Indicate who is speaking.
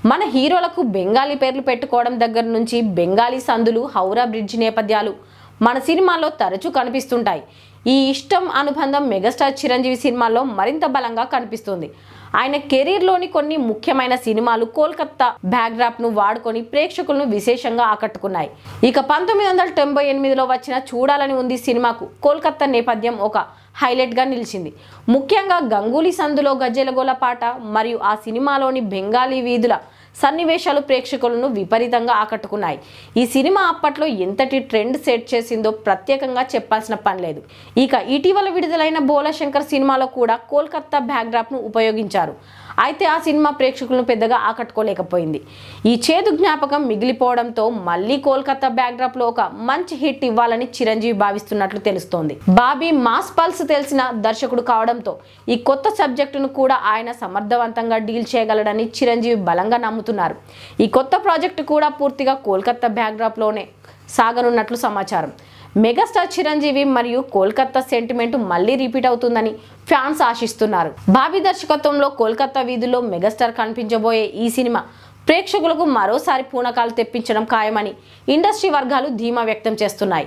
Speaker 1: మన హీరోలకు బెంగాలీ పేర్లు పెట్టుకోవడం దగ్గర నుంచి బెంగాలీ సందులు, హౌరా బ్రిడ్జ్ నేపథ్యాలు మన సినిమాల్లో తరచూ కనిపిస్తుంటాయి. ఈ ఇష్టం, అనుబంధం మెగాస్టార్ చిరంజీవి సినిమాల్లో మరింత బలంగా కనిపిస్తుంది. ఆయన కెరీర్లోని కొన్ని ముఖ్యమైన సినిమాలు కోల్కతా బ్యాక్డ్రాప్ను వాడుకొని ప్రేక్షకులను విశేషంగా ఆకట్టుకున్నాయి. ఇక 1998లో వచ్చిన చూడాలని ఉంది సినిమాకు కోల్కతా నేపథ్యం ఒక హైలైట్గా నిలిచింది. ముఖ్యంగా గంగూలీ సందులో గజ్జెలగోల పాట మరియు ఆ సినిమాలోని బెంగాలీ వీధుల సన్నివేశాలు ప్రేక్షకులను విపరీతంగా ఆకట్టుకున్నాయి. ఈ సినిమా అప్పట్లో ఎంతటి ట్రెండ్ సెట్ చేసిందో ప్రత్యేకంగా చెప్పాల్సిన పని లేదు. ఇక ఇటీవల విడుదలైన బోలాశంకర్ సినిమాలో కూడా కోల్కతా బ్యాక్డ్రాప్ను ఉపయోగించారు. అయితే ఆ సినిమా ప్రేక్షకులను పెద్దగా ఆకట్టుకోలేకపోయింది. ఈ చేదు జ్ఞాపకం మిగిలిపోవడంతో మళ్ళీ కోల్కతా బ్యాక్డ్రాప్లో ఒక మంచి హిట్ ఇవ్వాలని చిరంజీవి భావిస్తున్నట్లు తెలుస్తోంది. బాబీ మాస్ పల్స్ తెలిసిన దర్శకుడు కావడంతో ఈ కొత్త సబ్జెక్టును కూడా ఆయన సమర్థవంతంగా డీల్ చేయగలడని చిరంజీవి బలంగా నమ్ముతున్నారు. ఈ కొత్త ప్రాజెక్టు కూడా పూర్తిగా కోల్కతా బ్యాక్డ్రాప్లోనే సాగనున్నట్లు సమాచారం. మెగాస్టార్ చిరంజీవి మరియు కోల్కతా సెంటిమెంట్ మళ్ళీ రిపీట్ అవుతుందని ఫ్యాన్స్ ఆశిస్తున్నారు. బాబీ దర్శకత్వంలో కోల్కతా వీధుల్లో మెగాస్టార్ కనిపించబోయే ఈ సినిమా ప్రేక్షకులకు మరోసారి పూనకాలు తెప్పించడం ఖాయమని ఇండస్ట్రీ వర్గాలు ధీమా వ్యక్తం చేస్తున్నాయి.